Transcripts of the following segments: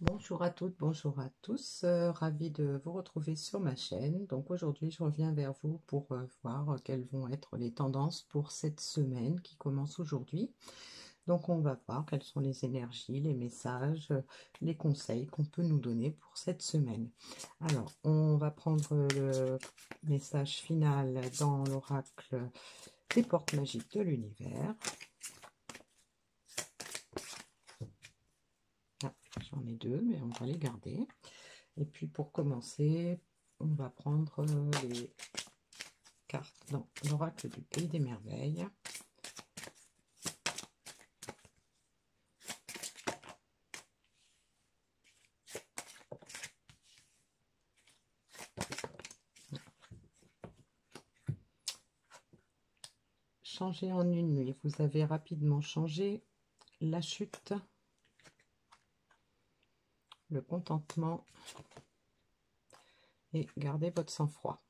Bonjour à toutes, bonjour à tous, ravi de vous retrouver sur ma chaîne. Donc aujourd'hui, je reviens vers vous pour voir quelles vont être les tendances pour cette semaine qui commence aujourd'hui. Donc on va voir quelles sont les énergies, les messages, les conseils qu'on peut nous donner pour cette semaine. Alors, on va prendre le message final dans l'oracle des portes magiques de l'univers. Ah, j'en ai deux, mais on va les garder. Et puis pour commencer, on va prendre les cartes dans l'oracle du Pays des Merveilles. Changer en une nuit. Vous avez rapidement changé la chute, le contentement et gardez votre sang-froid.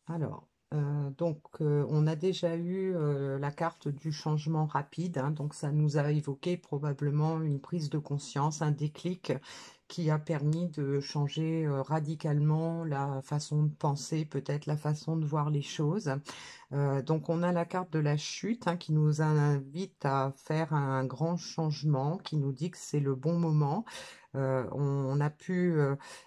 Alors, on a déjà eu la carte du changement rapide, hein, donc ça nous a évoqué probablement une prise de conscience, un déclic qui a permis de changer radicalement la façon de penser, peut-être la façon de voir les choses. Donc on a la carte de la chute, hein, qui nous invite à faire un grand changement, qui nous dit que c'est le bon moment. On a pu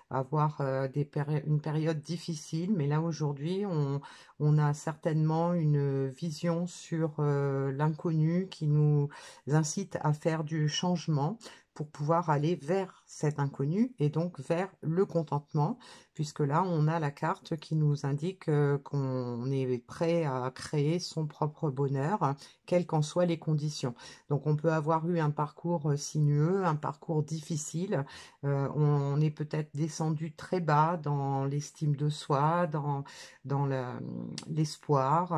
avoir une période difficile, mais là aujourd'hui on a certainement une vision sur l'inconnu qui nous incite à faire du changement pour pouvoir aller vers cet inconnu et donc vers le contentement, puisque là on a la carte qui nous indique qu'on est prêt à créer son propre bonheur, quelles qu'en soient les conditions. Donc on peut avoir eu un parcours sinueux, un parcours difficile, on est peut-être descendu très bas dans l'estime de soi, dans l'espoir,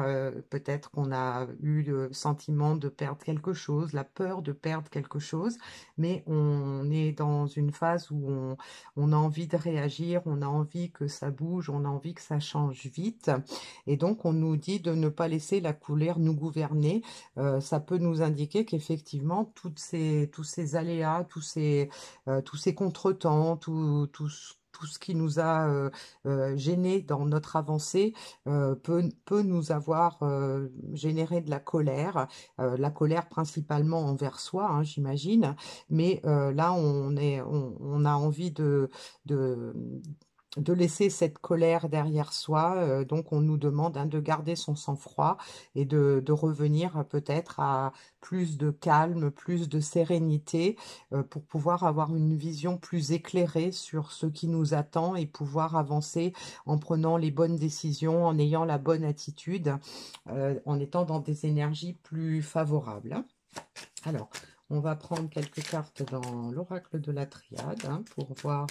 peut-être qu'on a eu le sentiment de perdre quelque chose, la peur de perdre quelque chose, mais on est dans une phase où on a envie de réagir, on a envie que ça bouge, on a envie que ça change vite, et donc on nous dit de ne pas laisser la couleur nous gouverner. Ça peut nous indiquer qu'effectivement tous ces aléas, tous ces contretemps, tout ce qui nous a gênés dans notre avancée peut nous avoir généré de la colère principalement envers soi, hein, j'imagine, mais là on a envie de, de laisser cette colère derrière soi, donc on nous demande, hein, de garder son sang-froid et de revenir peut-être à plus de calme, plus de sérénité, pour pouvoir avoir une vision plus éclairée sur ce qui nous attend et pouvoir avancer en prenant les bonnes décisions, en ayant la bonne attitude, en étant dans des énergies plus favorables, hein. Alors, on va prendre quelques cartes dans l'oracle de la triade, hein, pour voir.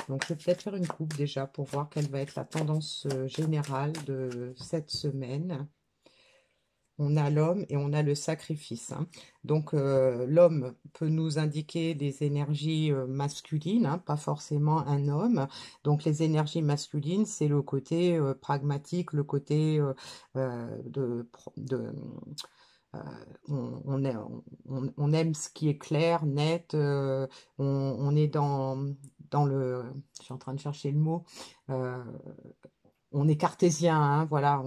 Donc, je vais peut-être faire une coupe déjà pour voir quelle va être la tendance générale de cette semaine. On a l'homme et on a le sacrifice, hein. Donc, l'homme peut nous indiquer des énergies masculines, hein, pas forcément un homme. Donc, les énergies masculines, c'est le côté pragmatique, le côté de euh, on aime ce qui est clair, net, on est dans le... Je suis en train de chercher le mot. euh, on est cartésien, hein, voilà,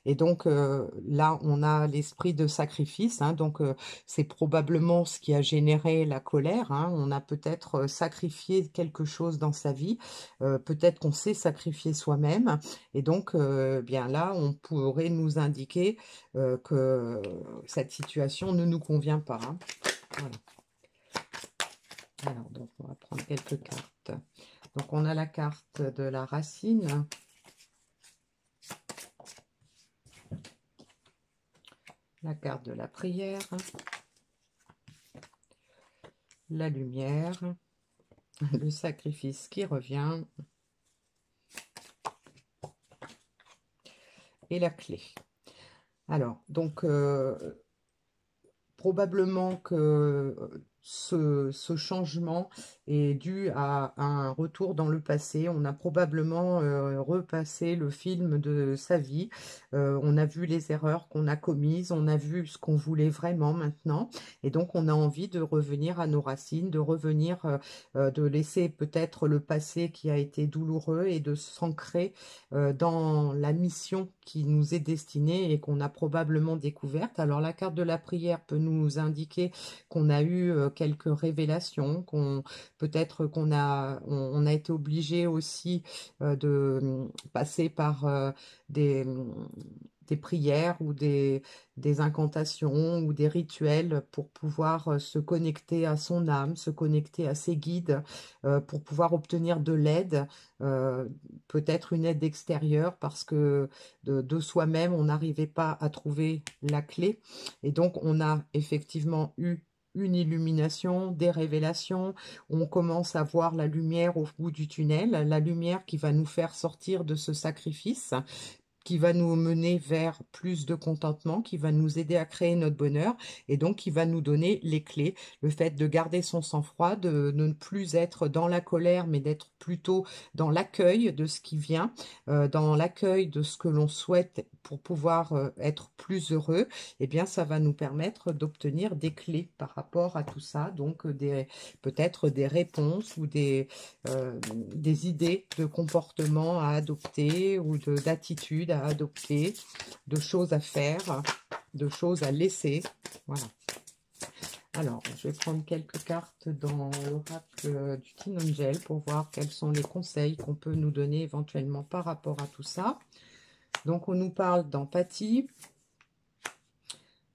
et donc là on a l'esprit de sacrifice, hein, donc c'est probablement ce qui a généré la colère, hein. On a peut-être sacrifié quelque chose dans sa vie, peut-être qu'on s'est sacrifié soi-même, et donc bien là on pourrait nous indiquer que cette situation ne nous convient pas, hein. Voilà. Alors donc on va prendre quelques cartes. Donc on a la carte de la racine, la carte de la prière, la lumière, le sacrifice qui revient et la clé. Alors, donc, probablement que ce changement est dû à un retour dans le passé. On a probablement repassé le film de sa vie. On a vu les erreurs qu'on a commises, on a vu ce qu'on voulait vraiment maintenant. Et donc, on a envie de revenir à nos racines, de revenir, de laisser peut-être le passé qui a été douloureux et de s'ancrer dans la mission qui nous est destinée et qu'on a probablement découverte. Alors, la carte de la prière peut nous indiquer qu'on a eu quelques révélations, qu'on peut-être on a été obligé aussi de passer par des, des prières ou des incantations ou des rituels pour pouvoir se connecter à son âme, se connecter à ses guides, pour pouvoir obtenir de l'aide, euh, peut-être une aide extérieure parce que de soi-même, on n'arrivait pas à trouver la clé. Et donc, on a effectivement eu une illumination, des révélations, on commence à voir la lumière au bout du tunnel, la lumière qui va nous faire sortir de ce sacrifice, qui va nous mener vers plus de contentement, qui va nous aider à créer notre bonheur et donc qui va nous donner les clés. Le fait de garder son sang-froid, de ne plus être dans la colère, mais d'être plutôt dans l'accueil de ce qui vient, dans l'accueil de ce que l'on souhaite pour pouvoir être plus heureux, eh bien, ça va nous permettre d'obtenir des clés par rapport à tout ça. Donc, peut-être des réponses ou des idées de comportement à adopter ou d'attitudes à adopter, de choses à faire, de choses à laisser. Voilà. Alors, je vais prendre quelques cartes dans l'oracle du Teen Angel pour voir quels sont les conseils qu'on peut nous donner éventuellement par rapport à tout ça. Donc, on nous parle d'empathie,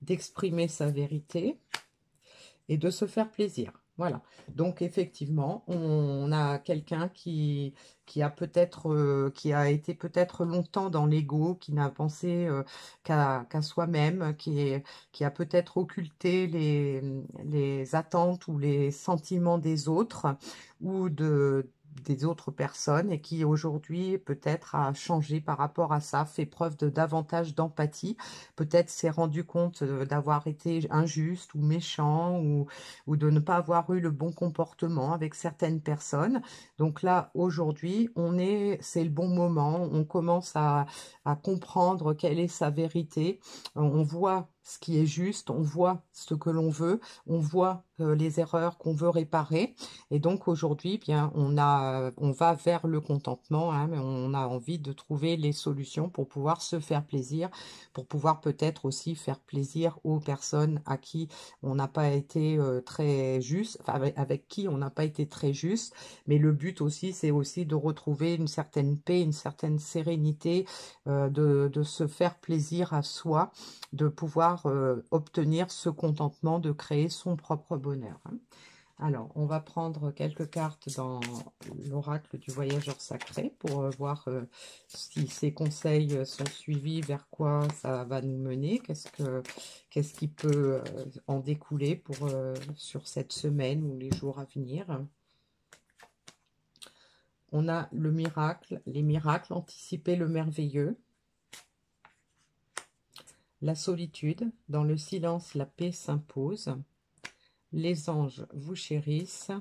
d'exprimer sa vérité et de se faire plaisir. Voilà. Donc, effectivement, on a quelqu'un qui a peut-être, qui a été peut-être longtemps dans l'ego, qui n'a pensé qu'à soi-même, qui a peut-être occulté les attentes ou les sentiments des autres ou des autres personnes et qui aujourd'hui peut-être a changé par rapport à ça, fait preuve de davantage d'empathie, peut-être s'est rendu compte d'avoir été injuste ou méchant ou de ne pas avoir eu le bon comportement avec certaines personnes. Donc là, aujourd'hui, c'est le bon moment, on commence à comprendre quelle est sa vérité, on voit ce qui est juste, on voit ce que l'on veut, on voit les erreurs qu'on veut réparer. Et donc aujourd'hui, bien, on va vers le contentement, hein, mais on a envie de trouver les solutions pour pouvoir se faire plaisir, pour pouvoir peut-être aussi faire plaisir aux personnes à qui on n'a pas été très juste, enfin, avec qui on n'a pas été très juste. Mais le but aussi, c'est aussi de retrouver une certaine paix, une certaine sérénité, de se faire plaisir à soi, de pouvoir obtenir ce contentement, de créer son propre bonheur. Hein. Alors, on va prendre quelques cartes dans l'oracle du voyageur sacré pour voir si ces conseils sont suivis, vers quoi ça va nous mener, qu'est-ce qui peut en découler sur cette semaine ou les jours à venir. On a le miracle, les miracles, anticiper le merveilleux. La solitude, dans le silence, la paix s'impose. Les anges vous chérissent.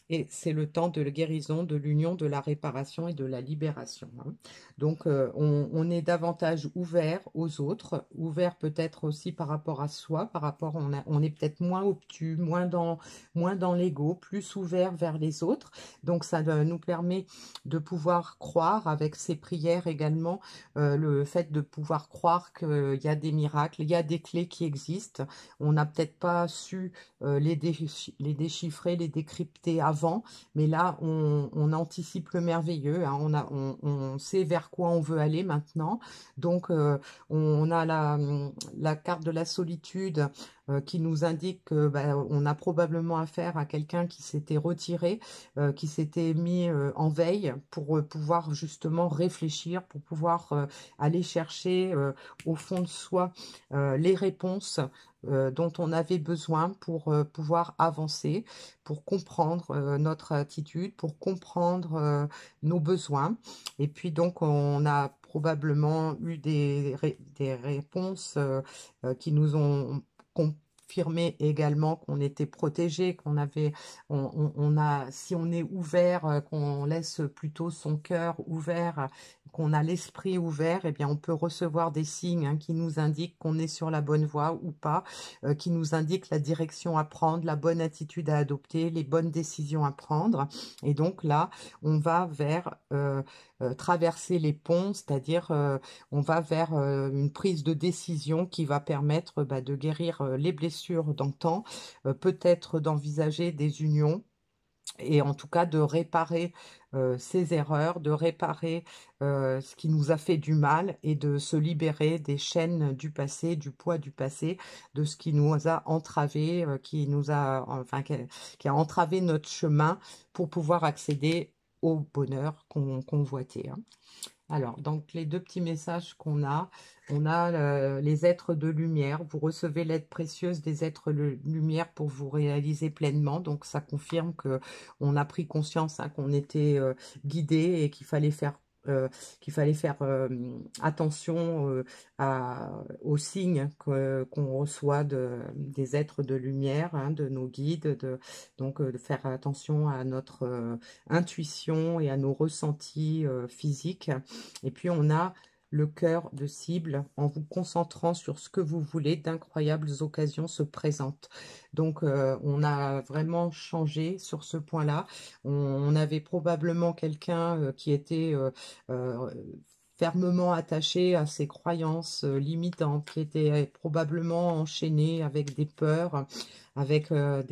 Et c'est le temps de la guérison, de l'union, de la réparation et de la libération. Hein. Donc, on est davantage ouvert aux autres, ouvert peut-être aussi par rapport à soi, on est peut-être moins obtus, moins dans l'ego, plus ouvert vers les autres. Donc, ça nous permet de pouvoir croire, avec ces prières également, le fait de pouvoir croire qu'il y a des miracles, il y a des clés qui existent. On n'a peut-être pas su les déchiffrer, les décrypter avant, mais là, on anticipe le merveilleux, hein, on sait vers quoi on veut aller maintenant. Donc, on a la carte de la solitude qui nous indique que on a probablement affaire à quelqu'un qui s'était retiré, qui s'était mis en veille pour pouvoir justement réfléchir, pour pouvoir aller chercher au fond de soi les réponses dont on avait besoin pour pouvoir avancer, pour comprendre notre attitude, pour comprendre nos besoins. Et puis donc, on a probablement eu des réponses qui nous ont confirmé également qu'on était protégé, qu'on avait, si on est ouvert, qu'on laisse plutôt son cœur ouvert, qu'on a l'esprit ouvert, eh bien, on peut recevoir des signes qui nous indiquent qu'on est sur la bonne voie ou pas, qui nous indiquent la direction à prendre, la bonne attitude à adopter, les bonnes décisions à prendre. Et donc là, on va vers traverser les ponts, c'est-à-dire on va vers une prise de décision qui va permettre de guérir les blessures d'antan, peut-être d'envisager des unions et en tout cas de réparer ses erreurs, de réparer ce qui nous a fait du mal et de se libérer des chaînes du passé, du poids du passé, de ce qui nous a entravé, qui a entravé notre chemin pour pouvoir accéder au bonheur qu'on convoitait. Alors, donc les deux petits messages qu'on a, on a les êtres de lumière. Vous recevez l'aide précieuse des êtres de lumière pour vous réaliser pleinement. Donc, ça confirme que on a pris conscience qu'on était guidé et qu'il fallait faire attention aux signes qu'on reçoit des êtres de lumière, de nos guides. Donc, de faire attention à notre intuition et à nos ressentis physiques. Et puis, on a le cœur de cible. En vous concentrant sur ce que vous voulez, d'incroyables occasions se présentent. Donc, on a vraiment changé sur ce point-là. On avait probablement quelqu'un qui était euh, fermement attaché à ses croyances limitantes, qui était probablement enchaîné avec des peurs, avec euh,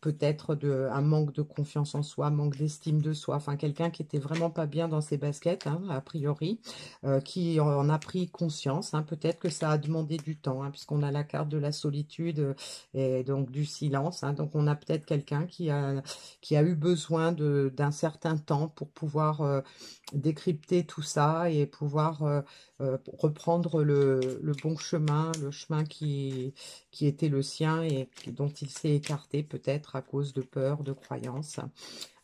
peut-être un manque de confiance en soi, manque d'estime de soi, enfin quelqu'un qui était vraiment pas bien dans ses baskets, a priori, qui en a pris conscience, peut-être que ça a demandé du temps, puisqu'on a la carte de la solitude et donc du silence, donc on a peut-être quelqu'un qui a eu besoin d'un certain temps pour pouvoir décrypter tout ça et pouvoir reprendre le bon chemin, le chemin qui était le sien et dont il s'est écarté peut-être à cause de peur, de croyances.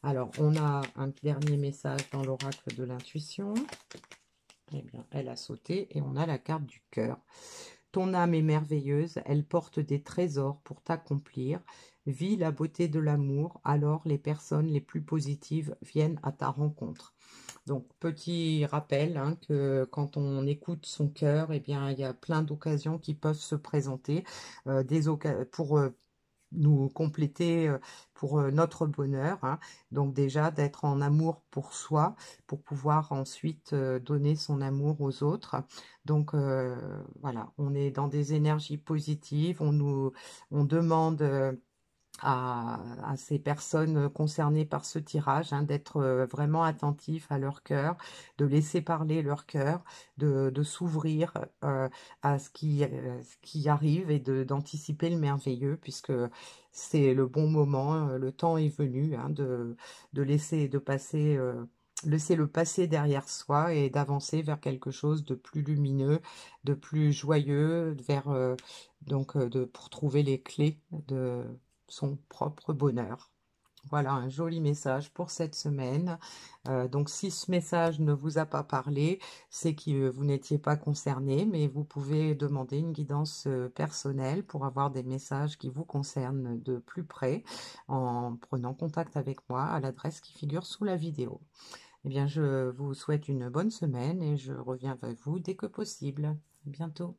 Alors, on a un dernier message dans l'oracle de l'intuition. Eh bien, elle a sauté et on a la carte du cœur. Ton âme est merveilleuse, elle porte des trésors pour t'accomplir. Vis la beauté de l'amour, alors les personnes les plus positives viennent à ta rencontre. Donc, petit rappel que quand on écoute son cœur, eh bien, il y a plein d'occasions qui peuvent se présenter pour nous compléter pour notre bonheur. Donc déjà, d'être en amour pour soi, pour pouvoir ensuite donner son amour aux autres. Donc voilà, on est dans des énergies positives, on demande à ces personnes concernées par ce tirage, d'être vraiment attentifs à leur cœur, de laisser parler leur cœur, de s'ouvrir à ce qui arrive et d'anticiper le merveilleux, puisque c'est le bon moment, le temps est venu de laisser le passé derrière soi et d'avancer vers quelque chose de plus lumineux, de plus joyeux, pour trouver les clés de son propre bonheur. Voilà un joli message pour cette semaine. Donc si ce message ne vous a pas parlé, c'est que vous n'étiez pas concerné, mais vous pouvez demander une guidance personnelle pour avoir des messages qui vous concernent de plus près en prenant contact avec moi à l'adresse qui figure sous la vidéo. Eh bien, je vous souhaite une bonne semaine et je reviens vers vous dès que possible. À bientôt.